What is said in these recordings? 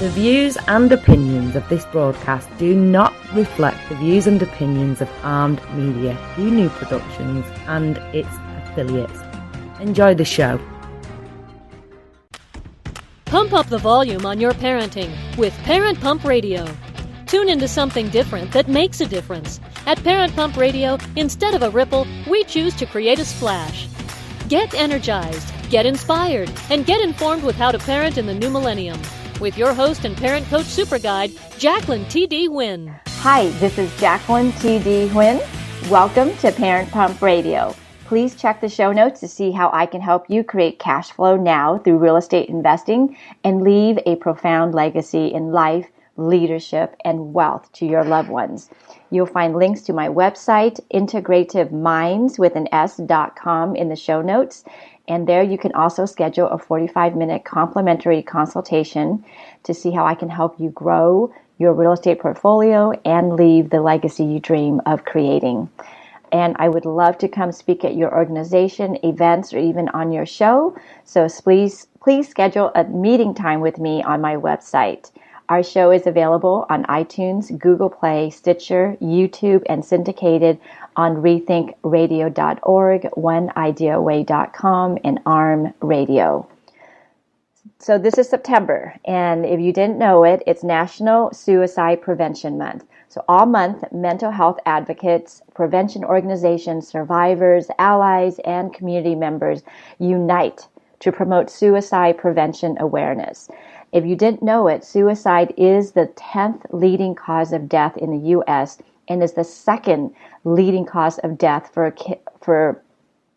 The views and opinions of this broadcast do not reflect the views and opinions of Armed Media, New Productions, and its affiliates. Enjoy the show. Pump up the volume on your parenting with Parent Pump Radio. Tune into something different that makes a difference. At Parent Pump Radio, instead of a ripple, we choose to create a splash. Get energized, get inspired, and get informed with how to parent in the new millennium. With your host and parent coach super guide, Jacqueline T.D. Huynh. Hi, this is Jacqueline T.D. Huynh. Welcome to Parent Pump Radio. Please check the show notes to see how I can help you create cash flow now through real estate investing and leave a profound legacy in life, leadership, and wealth to your loved ones. You'll find links to my website, integrativeminds.com, in the show notes. And there you can also schedule a 45-minute complimentary consultation to see how I can help you grow your real estate portfolio and leave the legacy you dream of creating. And I would love to come speak at your organization, events, or even on your show. So please schedule a meeting time with me on my website. Our show is available on iTunes, Google Play, Stitcher, YouTube, and syndicated on rethinkradio.org, oneideaway.com, and ARM Radio. So this is September, and if you didn't know it, it's National Suicide Prevention Month. So all month, mental health advocates, prevention organizations, survivors, allies, and community members unite to promote suicide prevention awareness. If you didn't know it, suicide is the 10th leading cause of death in the U.S. and is the second leading cause of death for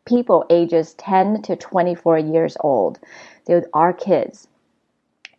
people ages 10 to 24 years old. They are kids.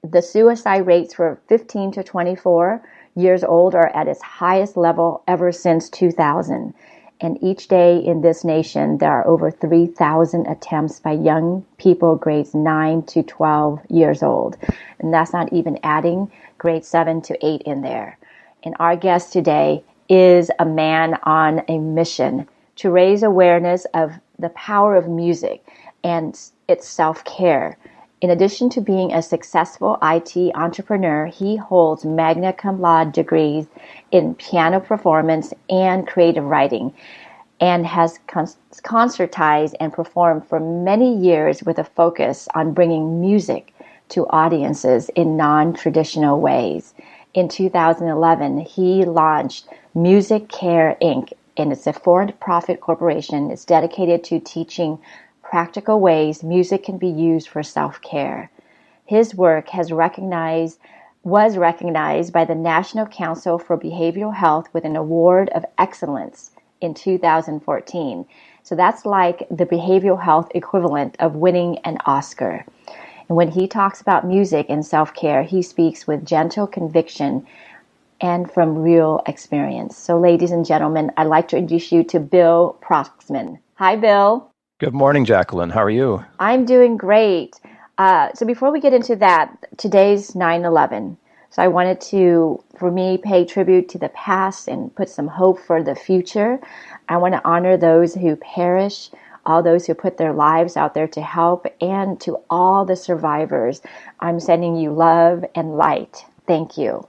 The suicide rates for 15 to 24 years old are at its highest level ever since 2000. And each day in this nation, there are over 3,000 attempts by young people grades 9 to 12 years old. And that's not even adding grades 7 to 8 in there. And our guest today is a man on a mission to raise awareness of the power of music and its self-care. In addition to being a successful IT entrepreneur, he holds magna cum laude degrees in piano performance and creative writing, and has concertized and performed for many years with a focus on bringing music to audiences in non-traditional ways. In 2011, he launched Music Care Inc., and it's a for-profit corporation. It's dedicated to teaching practical ways music can be used for self-care. His work was recognized by the National Council for Behavioral Health with an Award of Excellence in 2014. So that's like the behavioral health equivalent of winning an Oscar. And when he talks about music and self-care, he speaks with gentle conviction and from real experience. So ladies and gentlemen, I'd like to introduce you to Bill Protzmann. Hi, Bill. Good morning, Jacqueline. How are you? I'm doing great. So before we get into that, today's 9/11. So I wanted to, for me, pay tribute to the past and put some hope for the future. I want to honor those who perish, all those who put their lives out there to help, and to all the survivors. I'm sending you love and light. Thank you.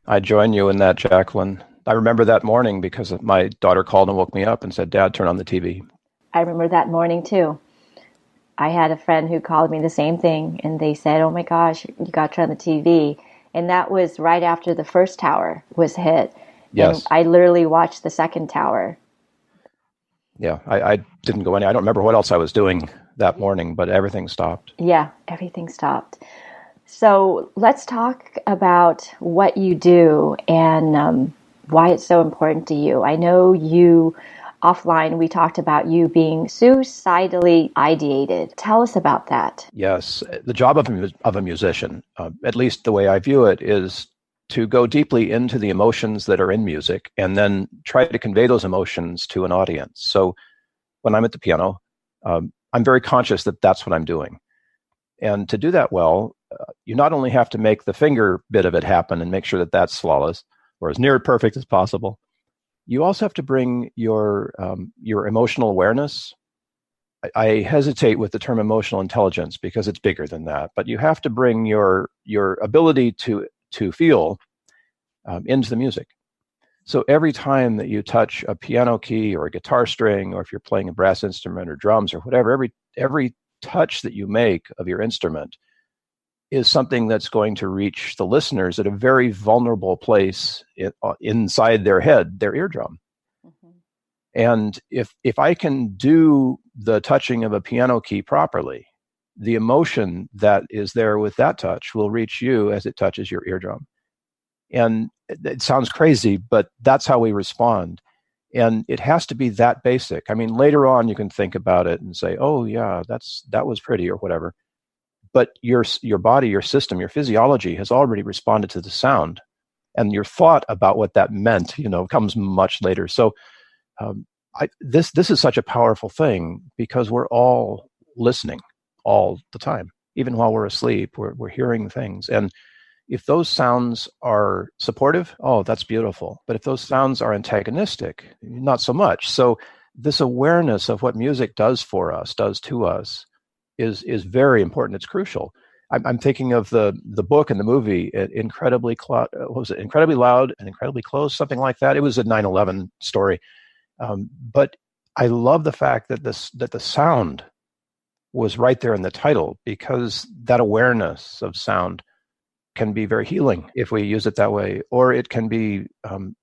I join you in that, Jacqueline. I remember that morning because my daughter called and woke me up and said, "Dad, turn on the TV." I remember that morning too. I had a friend who called me the same thing, and they said, "Oh my gosh, you got to turn on the TV." And that was right after the first tower was hit. Yes. And I literally watched the second tower. Yeah, I didn't go any. I don't remember what else I was doing that morning, but everything stopped. Yeah, everything stopped. So let's talk about what you do and why it's so important to you. I know you, offline, we talked about you being suicidally ideated. Tell us about that. Yes, the job of a musician, at least the way I view it, is to go deeply into the emotions that are in music and then try to convey those emotions to an audience. So when I'm at the piano, I'm very conscious that that's what I'm doing. And to do that well, you not only have to make the finger bit of it happen and make sure that that's flawless or as near perfect as possible, you also have to bring your emotional awareness I hesitate with the term emotional intelligence because it's bigger than that. But you have to bring your ability to feel into the music. So every time that you touch a piano key or a guitar string, or if you're playing a brass instrument or drums or whatever, every touch that you make of your instrument is something that's going to reach the listeners at a very vulnerable place inside their head, their eardrum. Mm-hmm. And if I can do the touching of a piano key properly, the emotion that is there with that touch will reach you as it touches your eardrum. And it sounds crazy, but that's how we respond. And it has to be that basic. I mean, later on, you can think about it and say, oh, yeah, that was pretty or whatever. But your body, your system, your physiology has already responded to the sound. And your thought about what that meant, comes much later. So this is such a powerful thing because we're all listening all the time. Even while we're asleep, we're hearing things. And if those sounds are supportive, oh, that's beautiful. But if those sounds are antagonistic, not so much. So this awareness of what music does for us, does to us, is very important. It's crucial. I'm thinking of the book and the movie, Incredibly Loud and Incredibly Close, something like that. It was a 9/11 story. But I love the fact that the sound was right there in the title, because that awareness of sound can be very healing if we use it that way, or it can be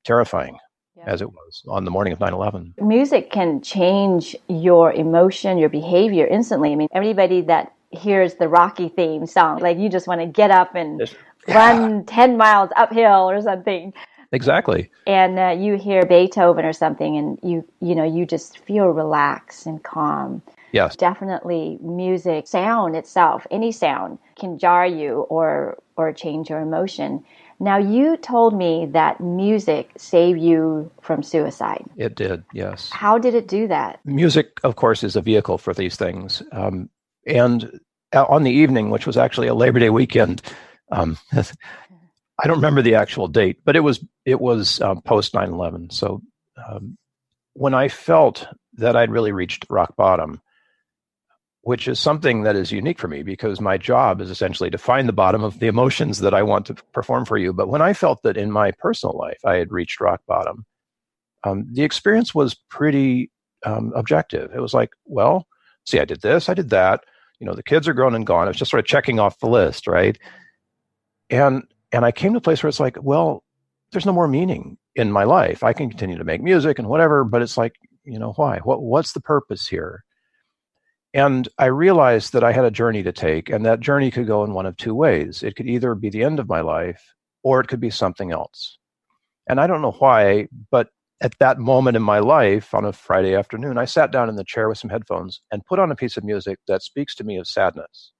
terrifying, as it was on the morning of 9/11. Music can change your emotion, your behavior instantly. I mean, everybody that hears the Rocky theme song, like you just want to get up and run 10 miles uphill or something. Exactly. And you hear Beethoven or something, and you just feel relaxed and calm. Yes. Definitely music, sound itself, any sound can jar you or change your emotion. Now, you told me that music saved you from suicide. It did, yes. How did it do that? Music, of course, is a vehicle for these things. And on the evening, which was actually a Labor Day weekend, I don't remember the actual date, but it was post 9/11. So when I felt that I'd really reached rock bottom, which is something that is unique for me because my job is essentially to find the bottom of the emotions that I want to perform for you. But when I felt that in my personal life I had reached rock bottom, the experience was pretty objective. It was like, well, see, I did this, I did that. The kids are grown and gone. I was just sort of checking off the list, right? And I came to a place where it's like, well, there's no more meaning in my life. I can continue to make music and whatever, but it's like, why? What's the purpose here? And I realized that I had a journey to take, and that journey could go in one of two ways. It could either be the end of my life, or it could be something else. And I don't know why, but at that moment in my life, on a Friday afternoon, I sat down in the chair with some headphones and put on a piece of music that speaks to me of sadness.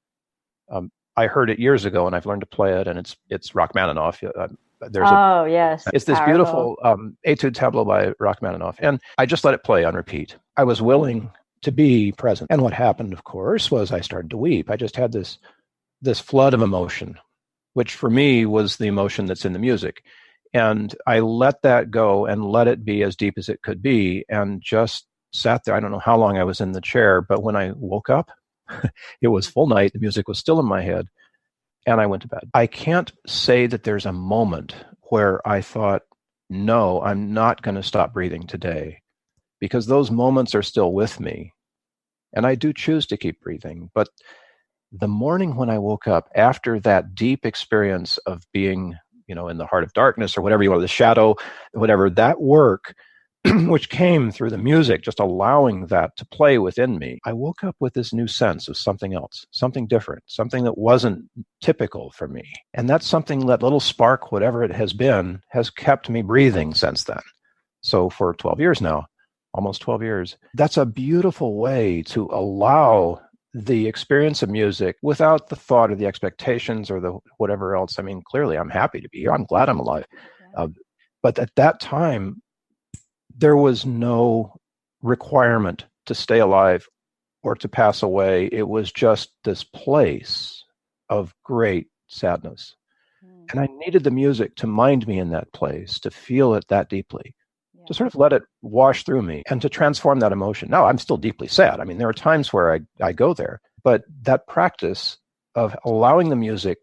I heard it years ago, and I've learned to play it, and it's Rachmaninoff. Yes. It's this beautiful Etude Tableau by Rachmaninoff, and I just let it play on repeat. I was willing to be present. And what happened, of course, was I started to weep. I just had this flood of emotion, which for me was the emotion that's in the music. And I let that go and let it be as deep as it could be, and just sat there. I don't know how long I was in the chair, but when I woke up, it was full night. The music was still in my head, and I went to bed. I can't say that there's a moment where I thought, no, I'm not going to stop breathing today, because those moments are still with me. And I do choose to keep breathing. But the morning when I woke up, after that deep experience of being, in the heart of darkness or whatever you want, the shadow, whatever, that work, which came through the music, just allowing that to play within me, I woke up with this new sense of something else, something different, something that wasn't typical for me. And that's something, that little spark, whatever it has been, has kept me breathing since then. So for 12 years now, almost 12 years, that's a beautiful way to allow the experience of music without the thought or the expectations or the whatever else. I mean, clearly I'm happy to be here. I'm glad I'm alive. But at that time, there was no requirement to stay alive or to pass away. It was just this place of great sadness. And I needed the music to mind me in that place, to feel it that deeply. to sort of let it wash through me and to transform that emotion. Now, I'm still deeply sad. I mean, there are times where I go there, but that practice of allowing the music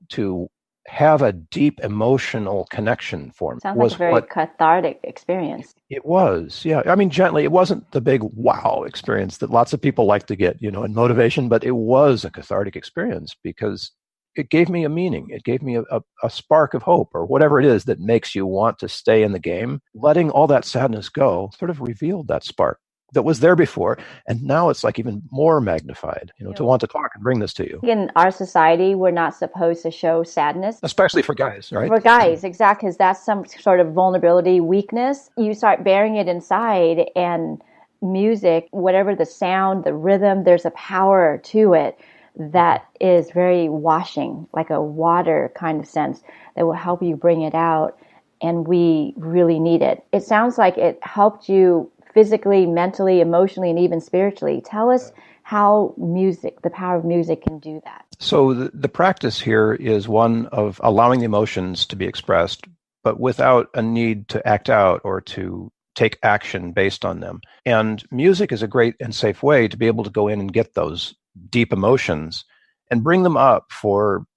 to have a deep emotional connection for me Sounds was like a very cathartic experience. It was, yeah. I mean, gently, it wasn't the big wow experience that lots of people like to get, in motivation, but it was a cathartic experience because it gave me a meaning. It gave me a spark of hope or whatever it is that makes you want to stay in the game. Letting all that sadness go sort of revealed that spark that was there before. And now it's like even more magnified, to want to talk and bring this to you. In our society, we're not supposed to show sadness. Especially for guys, right? For guys, exactly, because that's some sort of vulnerability, weakness. You start bearing it inside, and music, whatever the sound, the rhythm, there's a power to it that is very washing, like a water kind of sense that will help you bring it out. And we really need it. It sounds like it helped you physically, mentally, emotionally, and even spiritually. Tell us how music, the power of music, can do that. So the practice here is one of allowing the emotions to be expressed, but without a need to act out or to take action based on them. And music is a great and safe way to be able to go in and get those deep emotions and bring them up for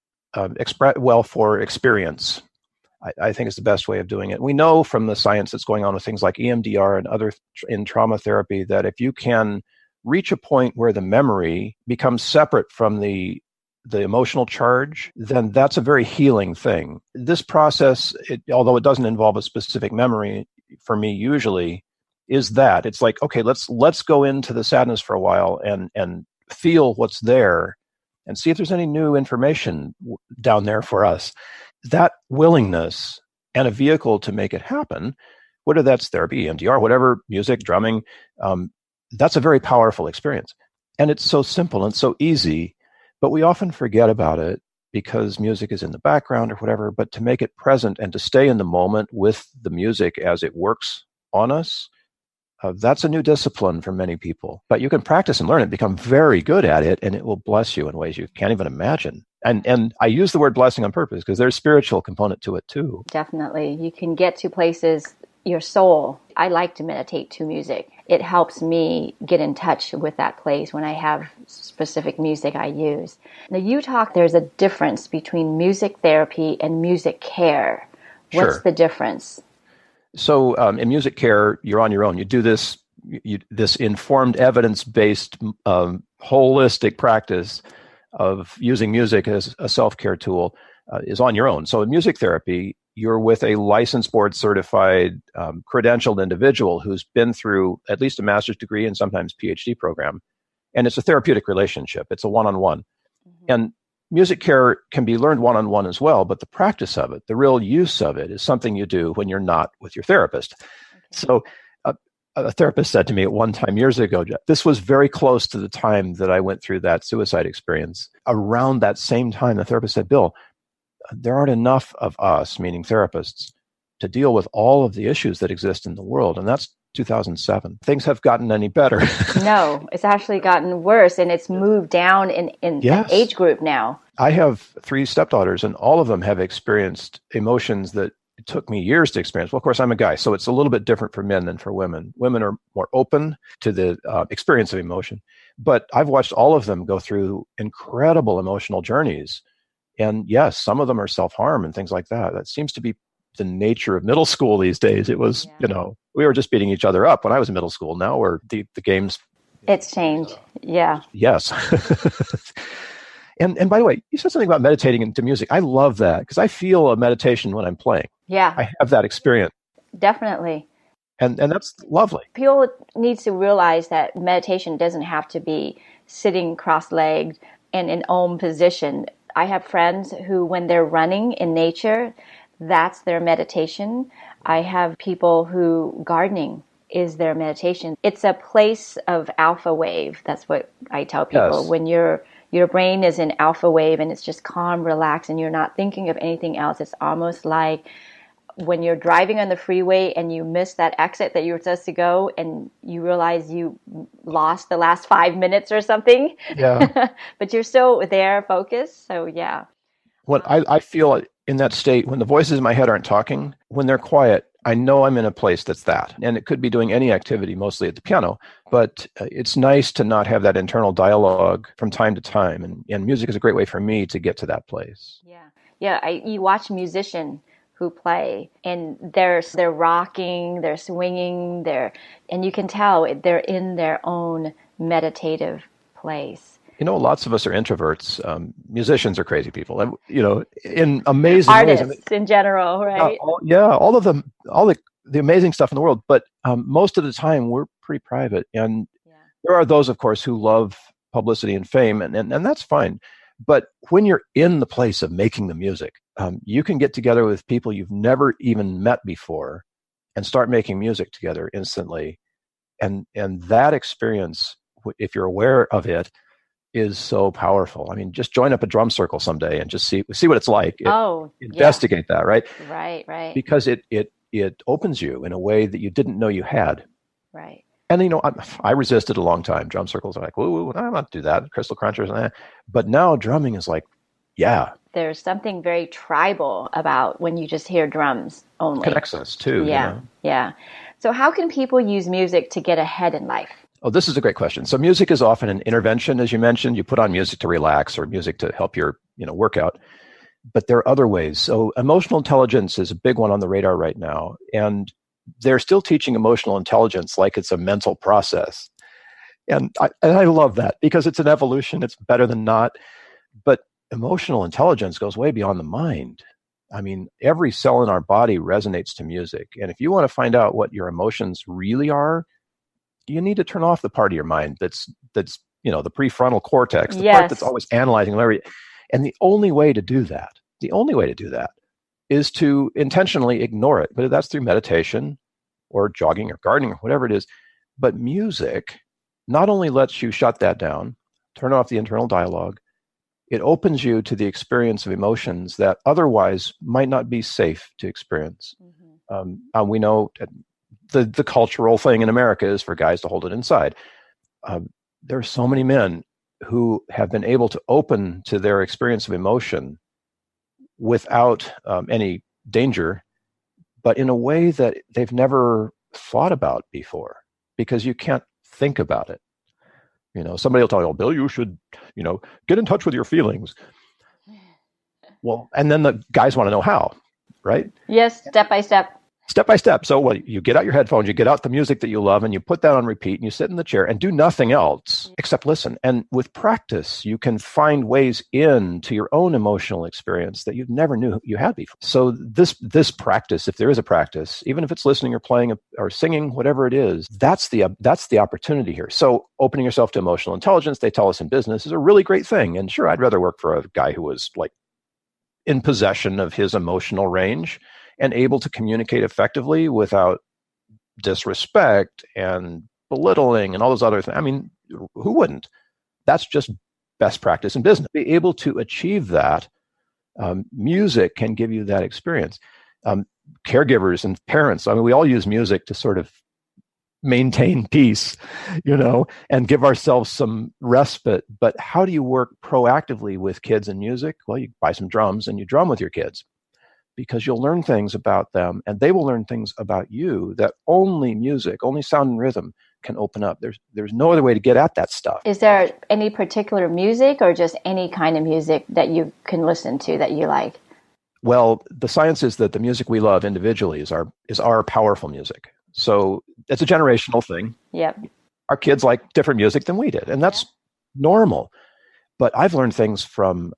experience. I think is the best way of doing it. We know from the science that's going on with things like EMDR and other in trauma therapy that if you can reach a point where the memory becomes separate from the emotional charge, then that's a very healing thing. This process, although it doesn't involve a specific memory, for me usually is that it's like, okay, let's go into the sadness for a while and feel what's there and see if there's any new information down there for us. That willingness and a vehicle to make it happen, whether that's therapy, EMDR, whatever, music, drumming, that's a very powerful experience. And it's so simple and so easy, but we often forget about it because music is in the background or whatever. But to make it present and to stay in the moment with the music as it works on us, that's a new discipline for many people. But you can practice and learn it, become very good at it, and it will bless you in ways you can't even imagine. And I use the word blessing on purpose because there's a spiritual component to it too. Definitely. You can get to places, your soul. I like to meditate to music. It helps me get in touch with that place when I have specific music I use. Now, you talk there's a difference between music therapy and music care. What's Sure. the difference? So in music care, you're on your own. You do this informed, evidence-based, holistic practice of using music as a self-care tool is on your own. So in music therapy, you're with a licensed, board certified, credentialed individual who's been through at least a master's degree and sometimes PhD program. And it's a therapeutic relationship. It's a one-on-one. Mm-hmm. And music care can be learned one-on-one as well, but the practice of it, the real use of it, is something you do when you're not with your therapist. Okay. So a therapist said to me at one time years ago, this was very close to the time that I went through that suicide experience. Around that same time, the therapist said, Bill, there aren't enough of us, meaning therapists, to deal with all of the issues that exist in the world. And that's 2007. Things have gotten any better. No, it's actually gotten worse, and it's moved down in Yes. age group now. I have 3 stepdaughters, and all of them have experienced emotions that it took me years to experience. Well, of course, I'm a guy, so it's a little bit different for men than for women. Women are more open to the experience of emotion. But I've watched all of them go through incredible emotional journeys. And yes, some of them are self-harm and things like that. That seems to be the nature of middle school these days. It was, we were just beating each other up when I was in middle school. Now we're the game's. It's changed. Yeah. Yes. And by the way, you said something about meditating into music. I love that because I feel a meditation when I'm playing. Yeah. I have that experience. Definitely. And that's lovely. People need to realize that meditation doesn't have to be sitting cross-legged in an Om position. I have friends who, when they're running in nature, that's their meditation. I have people who gardening is their meditation. It's a place of alpha wave. That's what I tell people. Yes. When your brain is in alpha wave and it's just calm, relaxed, and you're not thinking of anything else. It's almost like when you're driving on the freeway and you miss that exit that you were supposed to go and you realize you lost the last 5 minutes or something. Yeah. But you're still there, focused. So, yeah. When I feel in that state, when the voices in my head aren't talking, when they're quiet, I know I'm in a place that's that. And it could be doing any activity, mostly at the piano, but it's nice to not have that internal dialogue from time to time. And music is a great way for me to get to that place. Yeah. Yeah. You watch musicians who play and they're rocking, they're swinging, and you can tell they're in their own meditative place. Lots of us are introverts. Musicians are crazy people, and in amazing artists ways. In general, right? All the amazing stuff in the world. But most of the time, we're pretty private, and there are those, of course, who love publicity and fame, and that's fine. But when you're in the place of making the music, you can get together with people you've never even met before, and start making music together instantly, and that experience, if you're aware of it, is so powerful. I mean, just join up a drum circle someday and just see what it's like. Investigate that, right? Right. Because it opens you in a way that you didn't know you had. Right. And I resisted a long time. Drum circles are like, woo, I'm not do that. Crystal crunchers, but now drumming is like, yeah. There's something very tribal about when you just hear drums only. Connects us too. Yeah. So how can people use music to get ahead in life? Oh, this is a great question. So music is often an intervention, as you mentioned. You put on music to relax or music to help your workout. But there are other ways. So emotional intelligence is a big one on the radar right now. And they're still teaching emotional intelligence like it's a mental process. And I love that because it's an evolution. It's better than not. But emotional intelligence goes way beyond the mind. I mean, every cell in our body resonates to music. And if you want to find out what your emotions really are, you need to turn off the part of your mind that's the prefrontal cortex, the part that's always analyzing everything. And the only way to do that is to intentionally ignore it. But that's through meditation or jogging or gardening or whatever it is. But music not only lets you shut that down, turn off the internal dialogue, it opens you to the experience of emotions that otherwise might not be safe to experience. Mm-hmm. We know the cultural thing in America is for guys to hold it inside. There are so many men who have been able to open to their experience of emotion without any danger, but in a way that they've never thought about before, because you can't think about it. Somebody will tell you, "Oh, Bill, you should, get in touch with your feelings." Well, and then the guys want to know how, right? Yes, step by step. Step by step. So you get out your headphones, you get out the music that you love, and you put that on repeat, and you sit in the chair and do nothing else except listen. And with practice, you can find ways into your own emotional experience that you never knew you had before. So this practice, if there is a practice, even if it's listening or playing or singing, whatever it is, that's the opportunity here. So opening yourself to emotional intelligence, they tell us in business, is a really great thing. And sure, I'd rather work for a guy who was like in possession of his emotional range and able to communicate effectively without disrespect and belittling and all those other things. I mean, who wouldn't? That's just best practice in business. Be able to achieve that, music can give you that experience. Caregivers and parents, I mean, we all use music to sort of maintain peace, and give ourselves some respite. But how do you work proactively with kids and music? Well, you buy some drums and you drum with your kids, because you'll learn things about them and they will learn things about you that only music, only sound and rhythm can open up. There's no other way to get at that stuff. Is there any particular music or just any kind of music that you can listen to that you like? Well, the science is that the music we love individually is our powerful music. So it's a generational thing. Yep. Our kids like different music than we did, and that's normal. But I've learned things from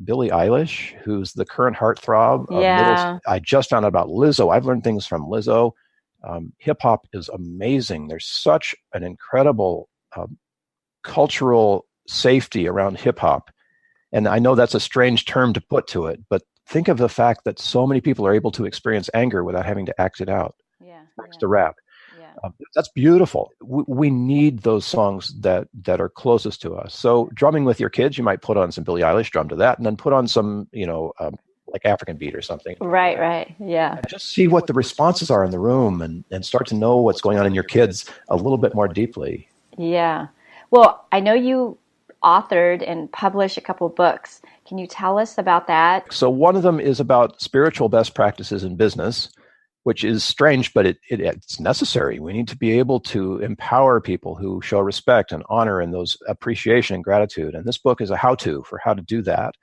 Billie Eilish, who's the current heartthrob. I just found out about Lizzo. I've learned things from Lizzo. Hip hop is amazing. There's such an incredible cultural safety around hip hop. And I know that's a strange term to put to it, but think of the fact that so many people are able to experience anger without having to act it out. Thanks to rap. That's beautiful. We need those songs that are closest to us. So drumming with your kids, you might put on some Billie Eilish, drum to that, and then put on some, like African beat or something. Right. Yeah. And just see what the responses are in the room and start to know what's going on in your kids a little bit more deeply. Yeah. Well, I know you authored and published a couple books. Can you tell us about that? So one of them is about spiritual best practices in business. which is strange, but it's necessary. We need to be able to empower people who show respect and honor and those appreciation and gratitude. And this book is a how-to for how to do that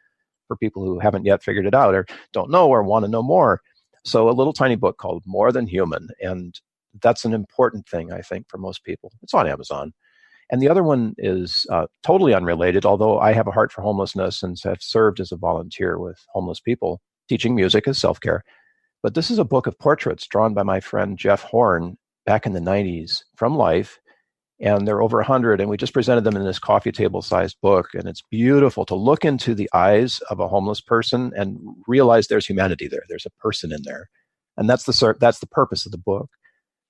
for people who haven't yet figured it out or don't know or want to know more. So a little tiny book called More Than Human. And that's an important thing, I think, for most people. It's on Amazon. And the other one is totally unrelated, although I have a heart for homelessness and have served as a volunteer with homeless people, teaching music as self-care. But this is a book of portraits drawn by my friend Jeff Horn back in the 90s from life. And there are over 100, and we just presented them in this coffee table-sized book. And it's beautiful to look into the eyes of a homeless person and realize there's humanity there. There's a person in there. And that's the purpose of the book.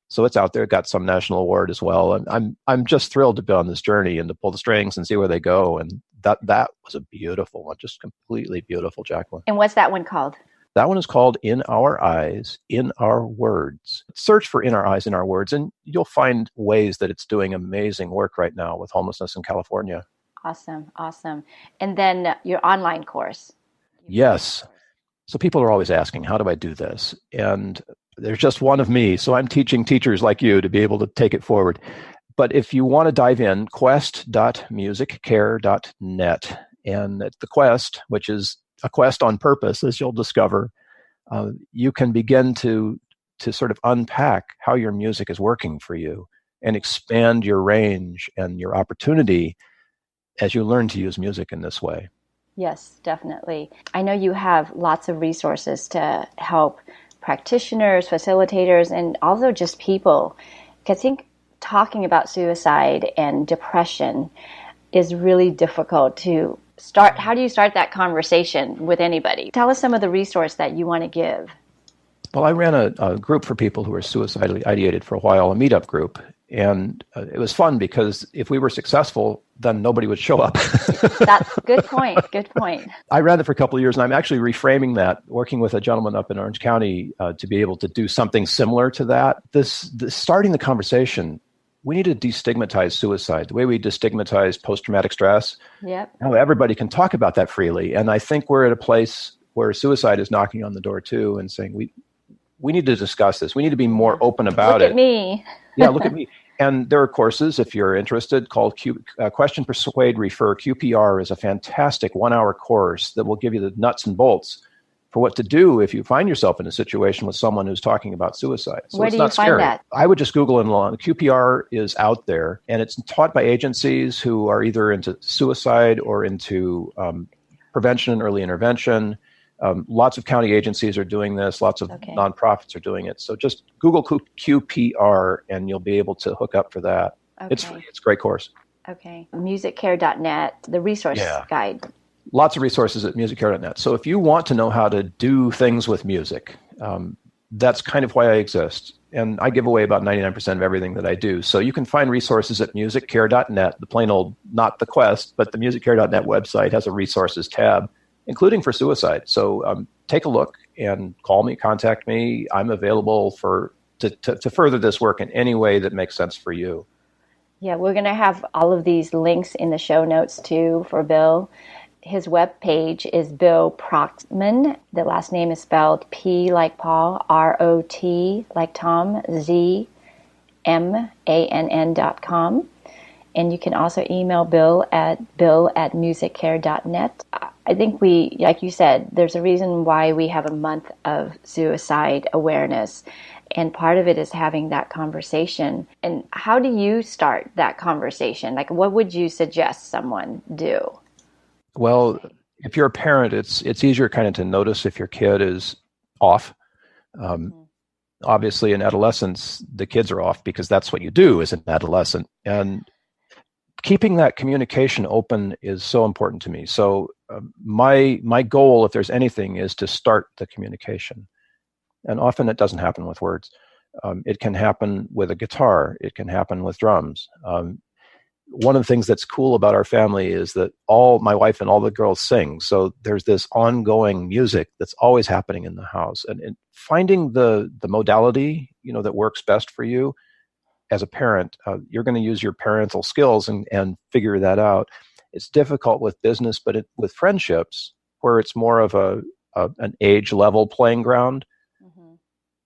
So it's out there. It got some national award as well. And I'm just thrilled to be on this journey and to pull the strings and see where they go. And that was a beautiful one, just completely beautiful, Jacqueline. And what's that one called? That one is called In Our Eyes, In Our Words. Search for In Our Eyes, In Our Words, and you'll find ways that it's doing amazing work right now with homelessness in California. Awesome. And then your online course. Yes. So people are always asking, how do I do this? And there's just one of me. So I'm teaching teachers like you to be able to take it forward. But if you want to dive in, quest.musiccare.net. And at the Quest, which is a quest on purpose, as you'll discover, you can begin to sort of unpack how your music is working for you and expand your range and your opportunity as you learn to use music in this way. Yes, definitely. I know you have lots of resources to help practitioners, facilitators, and also just people. I think talking about suicide and depression is really difficult to start. How do you start that conversation with anybody? Tell us some of the resource that you want to give. Well, I ran a group for people who were suicidally ideated for a while, a meetup group. And it was fun because if we were successful, then nobody would show up. That's good point. Good point. I ran it for a couple of years, and I'm actually reframing that, working with a gentleman up in Orange County to be able to do something similar to that. This starting the conversation, we need to destigmatize suicide the way we destigmatize post-traumatic stress. Yep. Now everybody can talk about that freely. And I think we're at a place where suicide is knocking on the door too and saying, we need to discuss this. We need to be more open about it. Look at me. Yeah, look at me. And there are courses, if you're interested, called Question, Persuade, Refer. QPR is a fantastic 1-hour course that will give you the nuts and bolts for what to do if you find yourself in a situation with someone who's talking about suicide. So Where it's do you not find scary. that? I would just Google and QPR is out there, and it's taught by agencies who are either into suicide or into prevention and early intervention. Lots of county agencies are doing this. Lots of nonprofits are doing it. So just Google QPR, and you'll be able to hook up for that. Okay. It's free. It's a great course. Okay. Musiccare.net, the resource guide. Lots of resources at musiccare.net. So if you want to know how to do things with music, that's kind of why I exist. And I give away about 99% of everything that I do. So you can find resources at musiccare.net, the plain old, not the Quest, but the musiccare.net website has a resources tab, including for suicide. So take a look and call me, contact me. I'm available to further this work in any way that makes sense for you. Yeah, we're going to have all of these links in the show notes too for Bill. His webpage is Bill Protzmann. The last name is spelled P like Paul, R-O-T like Tom, Z-M-A-N-N.com. And you can also email Bill at musiccare.net. I think we, like you said, there's a reason why we have a month of suicide awareness. And part of it is having that conversation. And how do you start that conversation? Like, what would you suggest someone do? Well, if you're a parent, it's easier kind of to notice if your kid is off. Obviously, in adolescence, the kids are off because that's what you do as an adolescent. And keeping that communication open is so important to me. So my goal, if there's anything, is to start the communication. And often it doesn't happen with words. It can happen with a guitar. It can happen with drums. One of the things that's cool about our family is that my wife and all the girls sing. So there's this ongoing music that's always happening in the house. And finding the modality, that works best for you as a parent, you're going to use your parental skills and figure that out. It's difficult with business, but with friendships, where it's more of an age level playing ground,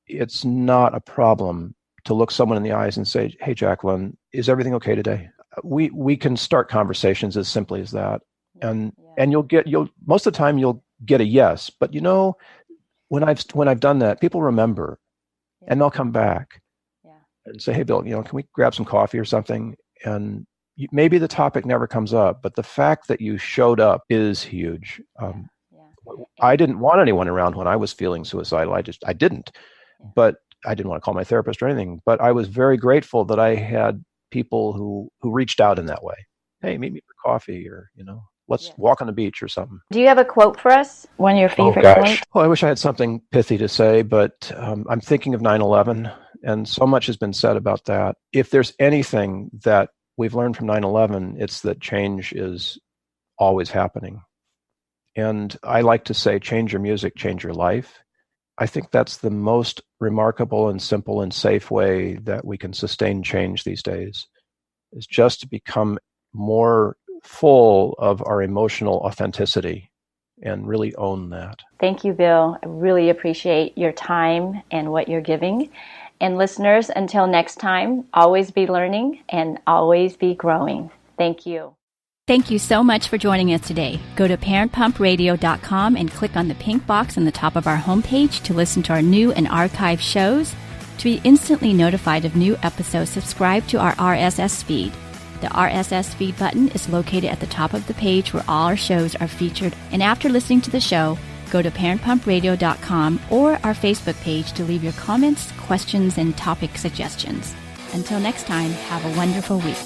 it's not a problem to look someone in the eyes and say, "Hey, Jacqueline, is everything okay today?" We can start conversations as simply as that, and you'll most of the time you'll get a yes. But when I've done that, people remember, and they'll come back and say, "Hey, Bill, can we grab some coffee or something?" And maybe the topic never comes up, but the fact that you showed up is huge. I didn't want anyone around when I was feeling suicidal. I didn't, but I didn't want to call my therapist or anything. But I was very grateful that I had people who reached out in that way. Hey, meet me for coffee, or let's walk on the beach or something. Do you have a quote for us? One of your favorite quotes? Oh, I wish I had something pithy to say, but I'm thinking of 9/11, and so much has been said about that. If there's anything that we've learned from 9/11, it's that change is always happening. And I like to say, change your music, change your life. I think that's the most remarkable and simple and safe way that we can sustain change these days, is just to become more full of our emotional authenticity and really own that. Thank you, Bill. I really appreciate your time and what you're giving. And listeners, until next time, always be learning and always be growing. Thank you. Thank you so much for joining us today. Go to parentpumpradio.com and click on the pink box on the top of our homepage to listen to our new and archived shows. To be instantly notified of new episodes, subscribe to our RSS feed. The RSS feed button is located at the top of the page where all our shows are featured. And after listening to the show, go to parentpumpradio.com or our Facebook page to leave your comments, questions, and topic suggestions. Until next time, have a wonderful week.